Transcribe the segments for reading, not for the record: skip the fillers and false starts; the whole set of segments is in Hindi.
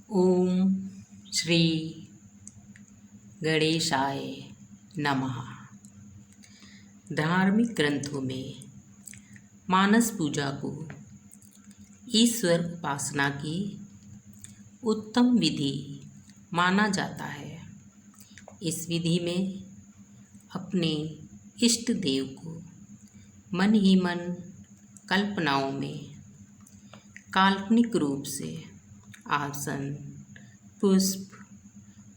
ओम श्री गणेशाय नमः। धार्मिक ग्रंथों में मानस पूजा को ईश्वर उपासना की उत्तम विधि माना जाता है। इस विधि में अपने इष्ट देव को मन ही मन कल्पनाओं में काल्पनिक रूप से आसन, पुष्प,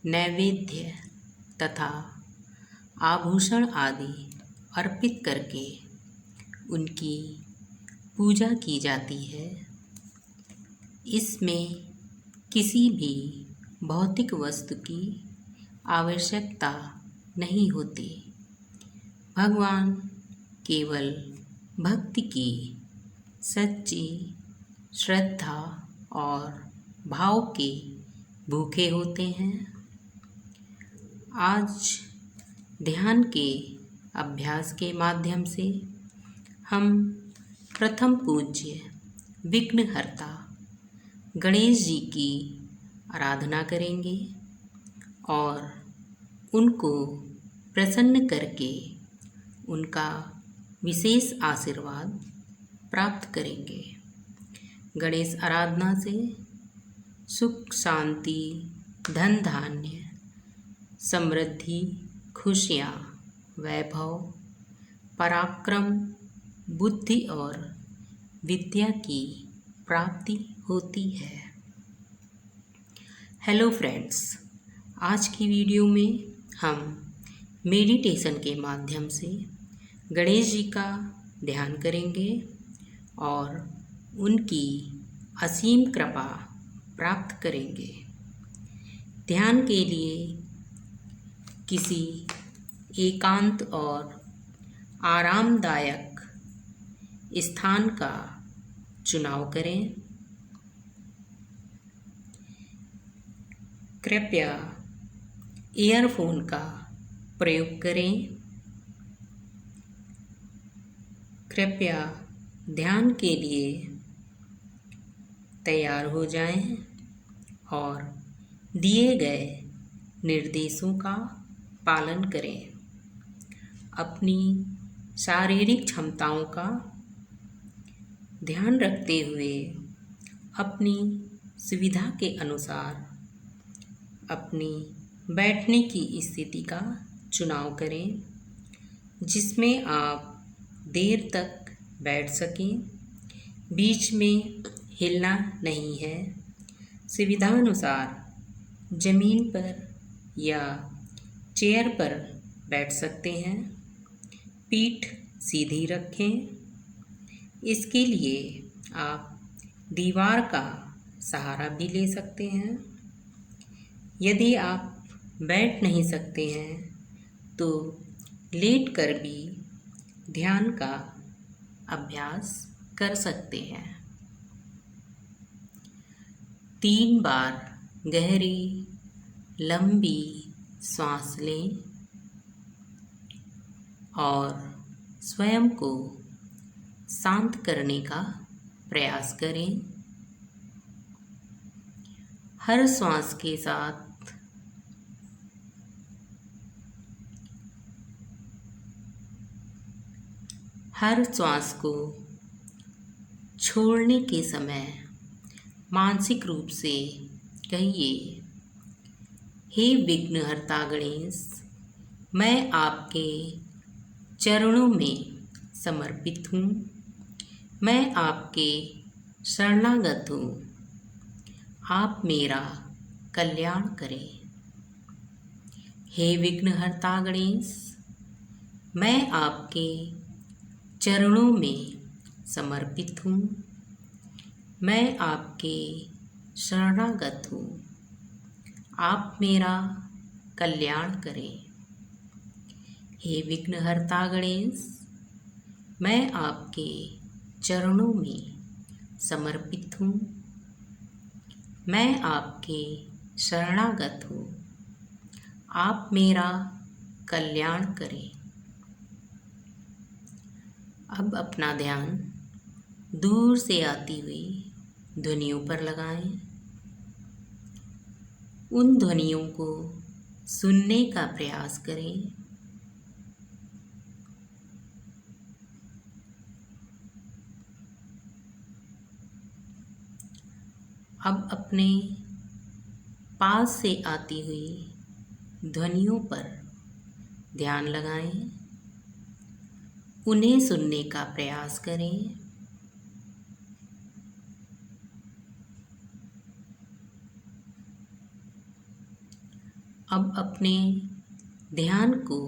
नैवेद्य तथा आभूषण आदि अर्पित करके उनकी पूजा की जाती है। इसमें किसी भी भौतिक वस्तु की आवश्यकता नहीं होती। भगवान केवल भक्ति की सच्ची श्रद्धा और भाव के भूखे होते हैं। आज ध्यान के अभ्यास के माध्यम से हम प्रथम पूज्य विघ्नहर्ता गणेश जी की आराधना करेंगे और उनको प्रसन्न करके उनका विशेष आशीर्वाद प्राप्त करेंगे। गणेश आराधना से सुख, शांति, धन धान्य, समृद्धि, खुशियाँ, वैभव, पराक्रम, बुद्धि और विद्या की प्राप्ति होती है। हेलो फ्रेंड्स, आज की वीडियो में हम मेडिटेशन के माध्यम से गणेश जी का ध्यान करेंगे और उनकी असीम कृपा प्राप्त करेंगे। ध्यान के लिए किसी एकांत और आरामदायक स्थान का चुनाव करें। कृपया ईयरफोन का प्रयोग करें। कृपया ध्यान के लिए तैयार हो जाएं और दिए गए निर्देशों का पालन करें। अपनी शारीरिक क्षमताओं का ध्यान रखते हुए अपनी सुविधा के अनुसार अपनी बैठने की स्थिति का चुनाव करें, जिसमें आप देर तक बैठ सकें। बीच में हिलना नहीं है। सुविधानुसार जमीन पर या चेयर पर बैठ सकते हैं। पीठ सीधी रखें। इसके लिए आप दीवार का सहारा भी ले सकते हैं। यदि आप बैठ नहीं सकते हैं तो लेटकर भी ध्यान का अभ्यास कर सकते हैं। 3 बार गहरी लंबी सांस लें और स्वयं को शांत करने का प्रयास करें। हर श्वास के साथ हर श्वास को छोड़ने के समय मानसिक रूप से कहिए, हे विघ्नहर्ता गणेश, मैं आपके चरणों में समर्पित हूँ। मैं आपके शरणागत हूँ। आप मेरा कल्याण करें। हे विघ्नहर्ता गणेश, मैं आपके चरणों में समर्पित हूँ। मैं आपके शरणागत हूँ। आप मेरा कल्याण करें। हे विघ्नहर्ता गणेश, मैं आपके चरणों में समर्पित हूँ। मैं आपके शरणागत हूँ। आप मेरा कल्याण करें। अब अपना ध्यान दूर से आती हुई ध्वनियों पर लगाएं। उन ध्वनियों को सुनने का प्रयास करें। अब अपने पास से आती हुई ध्वनियों पर ध्यान लगाएं, उन्हें सुनने का प्रयास करें। अब अपने ध्यान को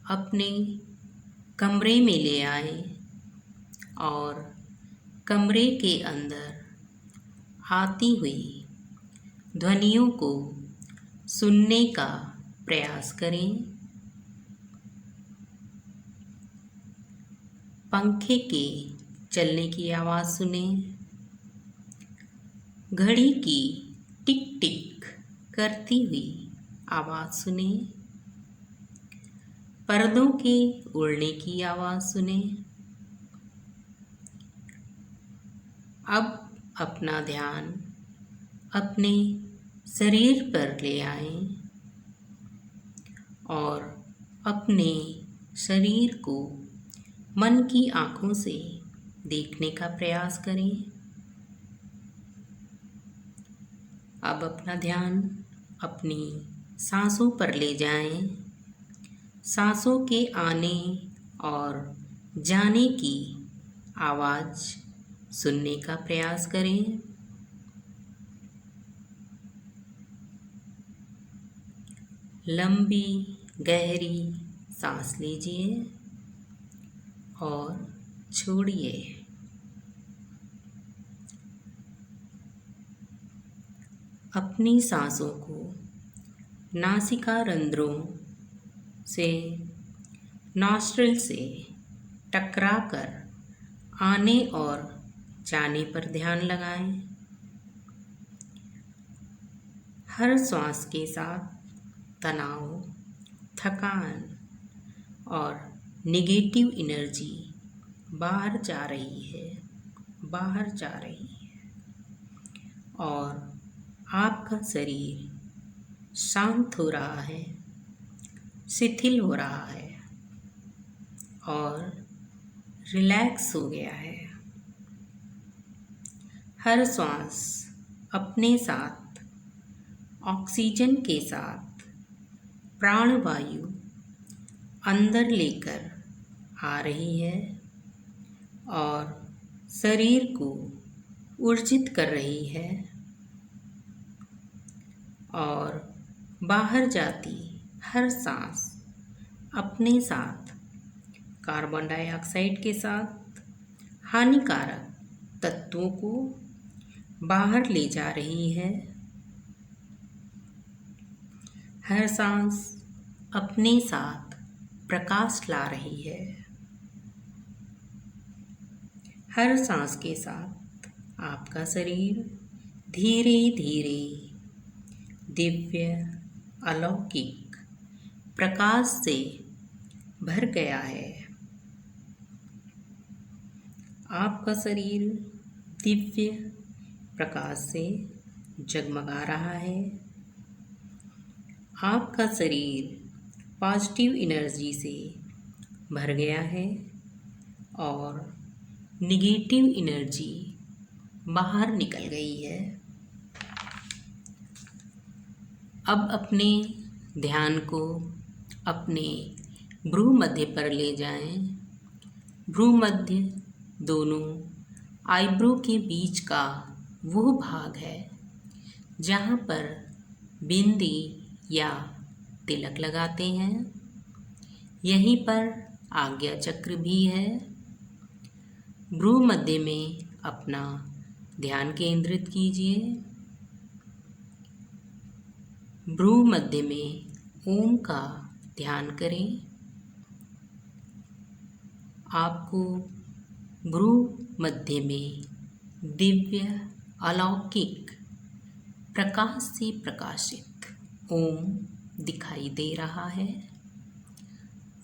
अपने कमरे में ले आएं और कमरे के अंदर आती हुई ध्वनियों को सुनने का प्रयास करें। पंखे के चलने की आवाज़ सुनें, घड़ी की टिक टिक करती हुई आवाज़ सुनें, पर्दों के उड़ने की आवाज़ सुनें। अब अपना ध्यान अपने शरीर पर ले आएं और अपने शरीर को मन की आँखों से देखने का प्रयास करें। अब अपना ध्यान अपनी सांसों पर ले जाएं, सांसों के आने और जाने की आवाज़ सुनने का प्रयास करें। लंबी गहरी सांस लीजिए और छोड़िए। अपनी सांसों को नासिका रंध्रों से नॉस्ट्रिल से टकराकर आने और जाने पर ध्यान लगाएं। हर श्वास के साथ तनाव, थकान और नेगेटिव एनर्जी बाहर जा रही है और आपका शरीर शांत हो रहा है, शिथिल हो रहा है और रिलैक्स हो गया है। हर श्वास अपने साथ ऑक्सीजन के साथ प्राणवायु अंदर लेकर आ रही है और शरीर को ऊर्जित कर रही है और बाहर जाती हर सांस अपने साथ कार्बन डाइऑक्साइड के साथ हानिकारक तत्वों को बाहर ले जा रही है। हर सांस अपने साथ प्रकाश ला रही है। हर सांस के साथ आपका शरीर धीरे धीरे दिव्य अलौकिक प्रकाश से भर गया है। आपका शरीर दिव्य प्रकाश से जगमगा रहा है। आपका शरीर पॉजिटिव एनर्जी से भर गया है और नेगेटिव एनर्जी बाहर निकल गई है। अब अपने ध्यान को अपने भ्रू मध्य पर ले जाएं। भ्रू मध्य दोनों आईब्रो के बीच का वो भाग है जहाँ पर बिंदी या तिलक लगाते हैं। यहीं पर आज्ञा चक्र भी है। भ्रू मध्य में अपना ध्यान केंद्रित कीजिए। भ्रू मध्य में ओम का ध्यान करें। आपको भ्रू मध्य में दिव्य अलौकिक प्रकाश से प्रकाशित ओम दिखाई दे रहा है।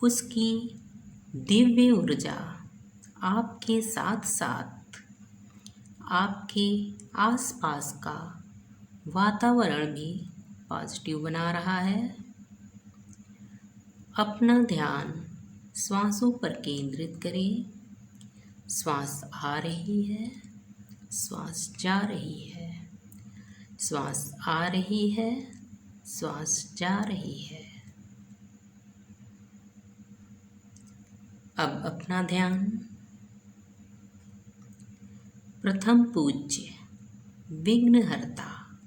उसकी दिव्य ऊर्जा आपके साथ साथ आपके आसपास का वातावरण भी पॉजिटिव बना रहा है। अपना ध्यान श्वासों पर केंद्रित करें। श्वास आ रही है, श्वास जा रही है, श्वास आ रही है, श्वास जा रही है। अब अपना ध्यान प्रथम पूज्य विघ्नहर्ता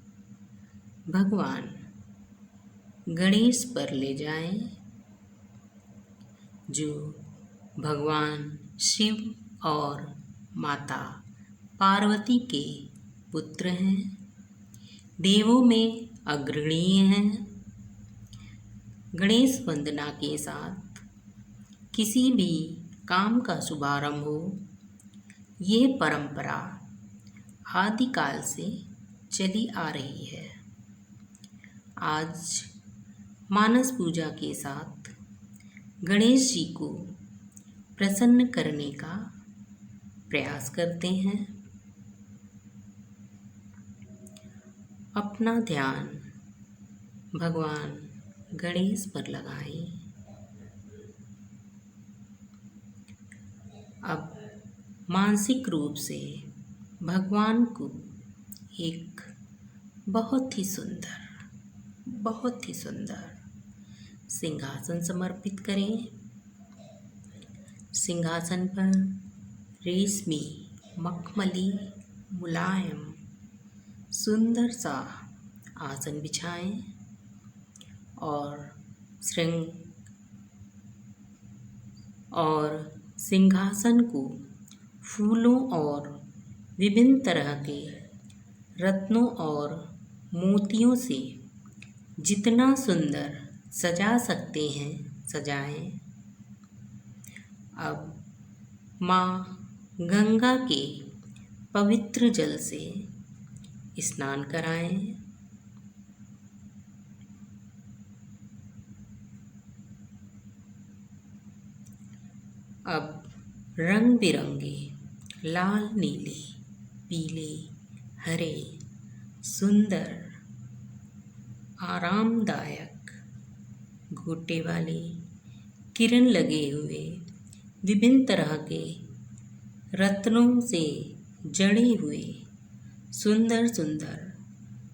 भगवान गणेश पर ले जाएं, जो भगवान शिव और माता पार्वती के पुत्र हैं, देवों में अग्रणीय हैं। गणेश वंदना के साथ किसी भी काम का शुभारंभ हो, यह परंपरा आदिकाल से चली आ रही है। आज मानस पूजा के साथ गणेश जी को प्रसन्न करने का प्रयास करते हैं। अपना ध्यान भगवान गणेश पर लगाएं। अब मानसिक रूप से भगवान को एक बहुत ही सुंदर सिंहासन समर्पित करें। सिंहासन पर रेशमी मखमली मुलायम सुंदर सा आसन बिछाएं और सिंहासन को फूलों और विभिन्न तरह के रत्नों और मोतियों से जितना सुंदर सजा सकते हैं सजाएं। अब माँ गंगा के पवित्र जल से स्नान कराएं। अब रंग बिरंगे लाल, नीले, पीले, हरे, सुंदर, आरामदायक गोटे वाले किरण लगे हुए विभिन्न तरह के रत्नों से जड़े हुए सुंदर सुंदर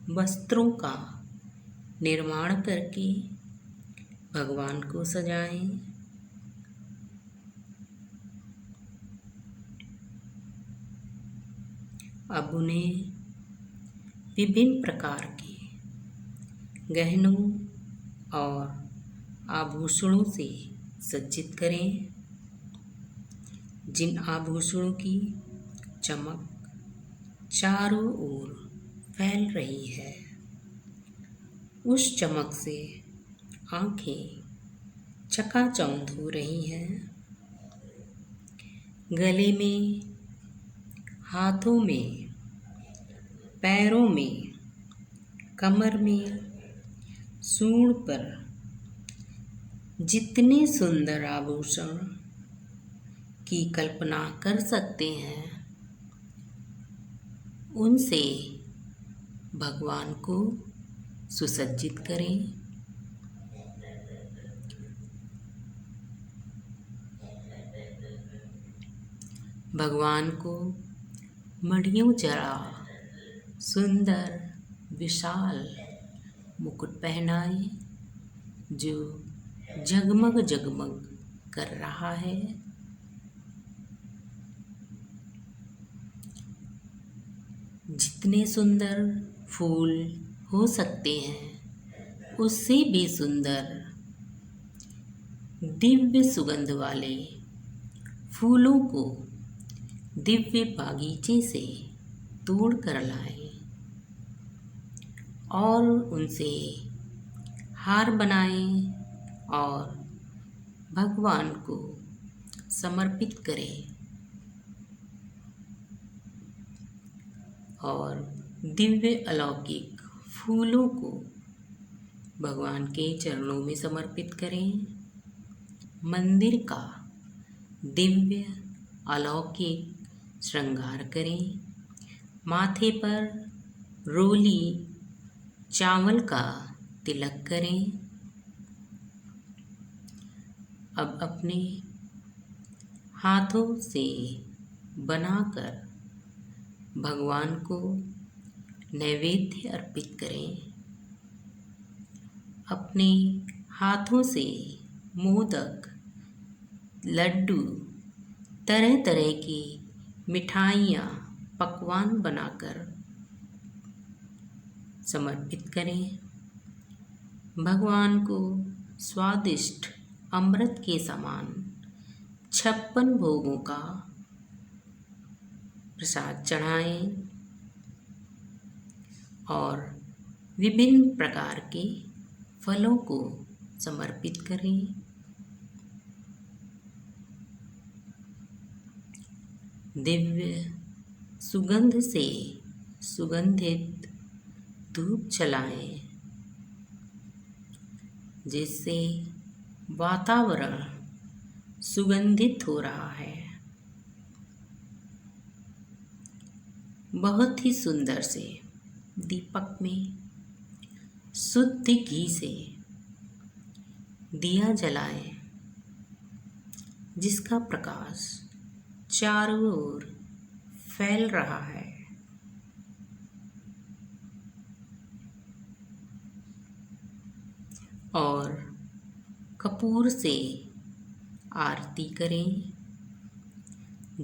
वस्त्रों का निर्माण करके भगवान को सजाएं। अब उन्हें विभिन्न प्रकार के गहनों और आभूषणों से सज्जित करें, जिन आभूषणों की चमक चारों ओर फैल रही है। उस चमक से आंखें चकाचौंध हो रही हैं। गले में, हाथों में, पैरों में, कमर में, सूंड पर जितने सुंदर आभूषण की कल्पना कर सकते हैं, उनसे भगवान को सुसज्जित करें। भगवान को मणियों जड़ा सुंदर विशाल मुकुट पहनाएं, जो जगमग जगमग कर रहा है। जितने सुंदर फूल हो सकते हैं, उससे भी सुंदर दिव्य सुगंध वाले फूलों को दिव्य बागीचे से तोड़ कर लाएं और उनसे हार बनाएं और भगवान को समर्पित करें और दिव्य अलौकिक फूलों को भगवान के चरणों में समर्पित करें। मंदिर का दिव्य अलौकिक श्रृंगार करें। माथे पर रोली चावल का तिलक करें। अब अपने हाथों से बनाकर भगवान को नैवेद्य अर्पित करें। अपने हाथों से मोदक, लड्डू, तरह तरह की मिठाइयाँ, पकवान बनाकर समर्पित करें। भगवान को स्वादिष्ट अमृत के समान 56 भोगों का प्रसाद चढ़ाएं और विभिन्न प्रकार के फलों को समर्पित करें। दिव्य सुगंध से सुगंधित धूप जलाएं, जिससे वातावरण सुगंधित हो रहा है। बहुत ही सुंदर से दीपक में शुद्ध घी से दिया जलाएं, जिसका प्रकाश चारों ओर फैल रहा है। और कपूर से आरती करें।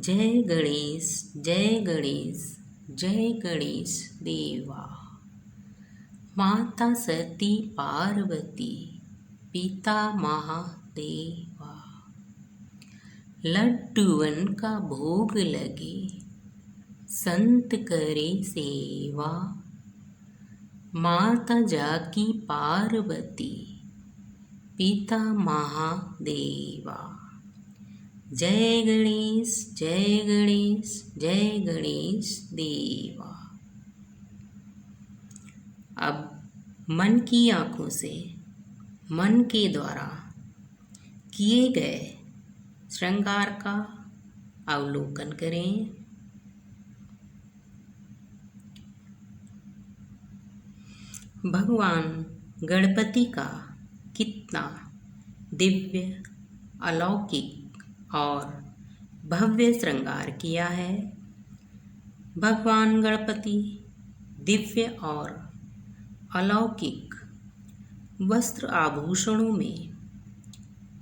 जय गणेश, जय गणेश, जय गणेश देवा। माता सती पार्वती, पिता महादेवा। लड्डूवन का भोग लगे, संत करे सेवा। माता जाकी पार्वती, पिता महादेवा। जय गणेश, जय गणेश, जय गणेश देवा। अब मन की आँखों से मन के द्वारा किए गए श्रृंगार का अवलोकन करें। भगवान गणपति का कितना दिव्य, अलौकिक और भव्य श्रृंगार किया है। भगवान गणपति दिव्य और अलौकिक वस्त्र आभूषणों में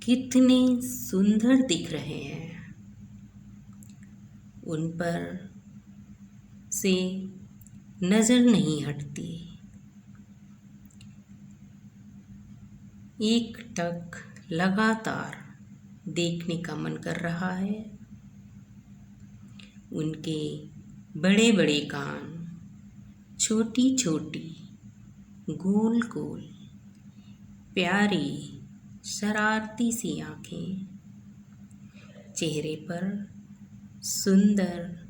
कितने सुंदर दिख रहे हैं। उन पर से नजर नहीं हटती। एक टक लगातार देखने का मन कर रहा है। उनके बड़े बड़े कान, छोटी छोटी गोल गोल प्यारी शरारती सी आँखें, चेहरे पर सुंदर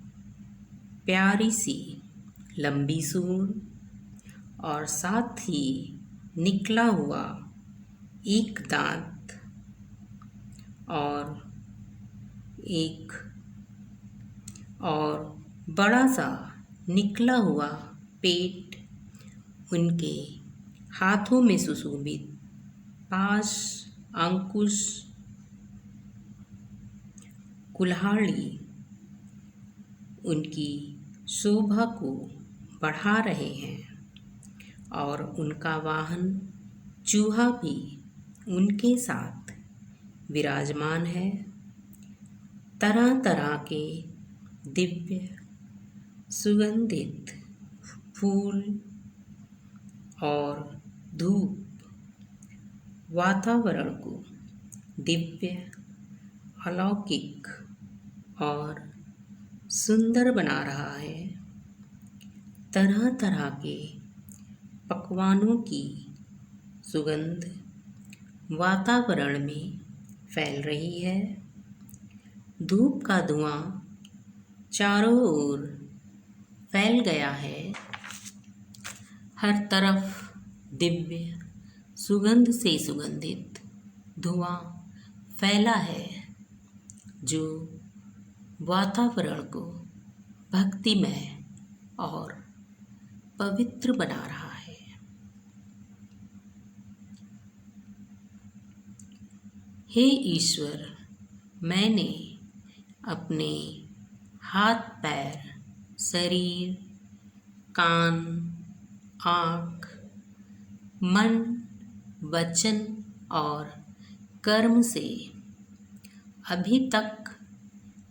प्यारी सी लंबी सूंड और साथ ही निकला हुआ एक दांत और बड़ा सा निकला हुआ पेट, उनके हाथों में सुशोभित पाश, अंकुश, कुल्हाड़ी उनकी शोभा को बढ़ा रहे हैं। और उनका वाहन चूहा भी उनके साथ विराजमान है। तरह तरह के दिव्य सुगंधित फूल और धूप वातावरण को दिव्य, अलौकिक और सुंदर बना रहा है। तरह तरह के पकवानों की सुगंध वातावरण में फैल रही है। धूप का धुआं चारों ओर फैल गया है। हर तरफ दिव्य सुगंध से सुगंधित धुआं फैला है, जो वातावरण को भक्तिमय और पवित्र बना रहा है। हे ईश्वर, मैंने अपने हाथ पैर, शरीर, कान, आँख, मन, वचन और कर्म से अभी तक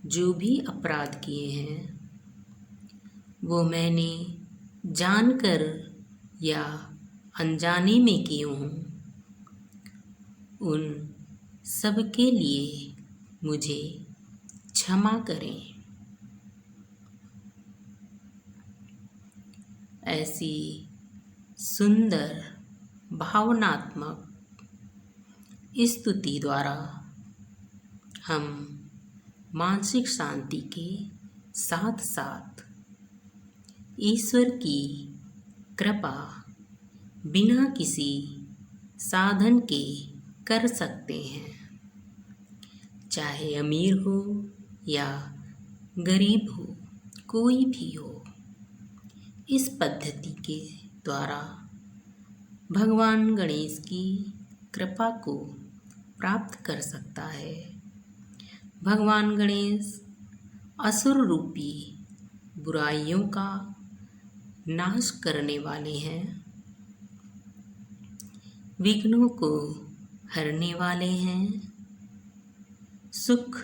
जो भी अपराध किए हैं वो मैंने जानकर या अनजाने में किए हों, उन सब के लिए मुझे क्षमा करें। ऐसी सुंदर भावनात्मक स्तुति द्वारा हम मानसिक शांति के साथ साथ ईश्वर की कृपा बिना किसी साधन के कर सकते हैं, चाहे अमीर हो या गरीब हो, कोई भी हो। इस पद्धति के द्वारा भगवान गणेश की कृपा को प्राप्त कर सकता है। भगवान गणेश असुर रूपी बुराइयों का नाश करने वाले हैं, विघ्नों को हरने वाले हैं, सुख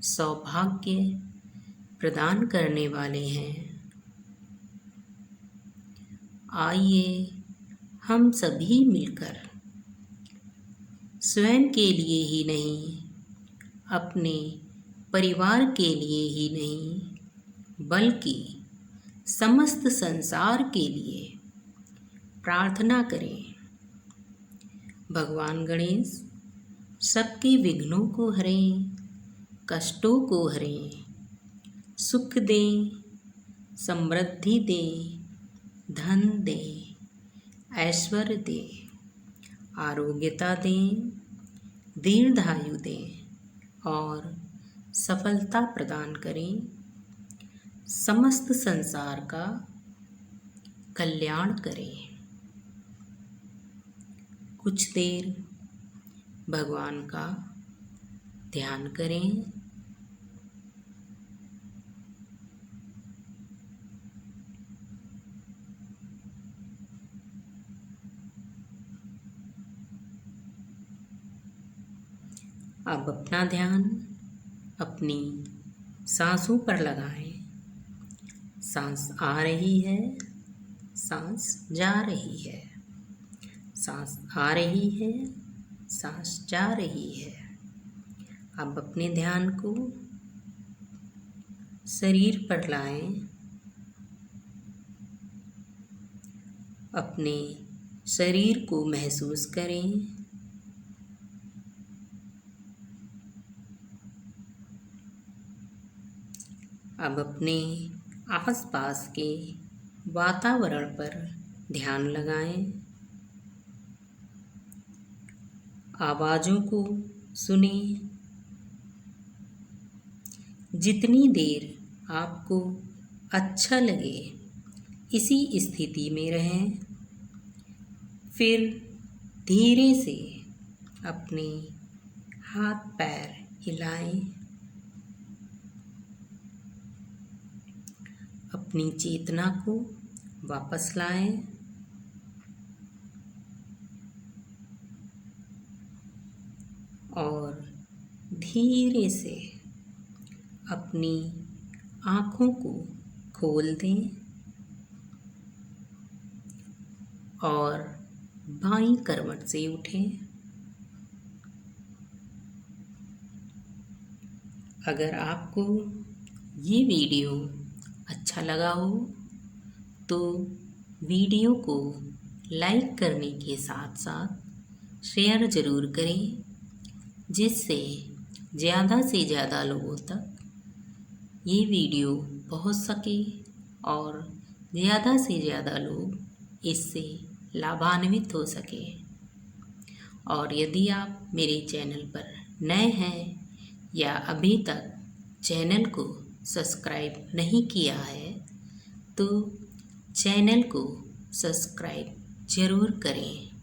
सौभाग्य प्रदान करने वाले हैं। आइए हम सभी मिलकर स्वयं के लिए ही नहीं, अपने परिवार के लिए ही नहीं, बल्कि समस्त संसार के लिए प्रार्थना करें। भगवान गणेश सबके विघ्नों को हरें, कष्टों को हरें, सुख दें, समृद्धि दें, धन दें, ऐश्वर्य दें, आरोग्यता दें, दीर्घायु दें और सफलता प्रदान करें। समस्त संसार का कल्याण करें। कुछ देर भगवान का ध्यान करें। अब अपना ध्यान अपनी सांसों पर लगाएं। सांस आ रही है, सांस जा रही है, सांस आ रही है, सांस जा रही है। अब अपने ध्यान को शरीर पर लाएं। अपने शरीर को महसूस करें। अब अपने आसपास के वातावरण पर ध्यान लगाएं। आवाज़ों को सुनें। जितनी देर आपको अच्छा लगे इसी स्थिति में रहें। फिर धीरे से अपने हाथ पैर हिलाएं। अपनी चेतना को वापस लाएं। और धीरे से अपनी आँखों को खोल दें और बाईं करवट से उठें। अगर आपको ये वीडियो अच्छा लगा हो तो वीडियो को लाइक करने के साथ साथ शेयर ज़रूर करें, जिससे ज़्यादा से ज़्यादा लोगों तक ये वीडियो पहुंच सके और ज़्यादा से ज़्यादा लोग इससे लाभान्वित हो सके। और यदि आप मेरे चैनल पर नए हैं या अभी तक चैनल को सब्सक्राइब नहीं किया है तो चैनल को सब्सक्राइब ज़रूर करें।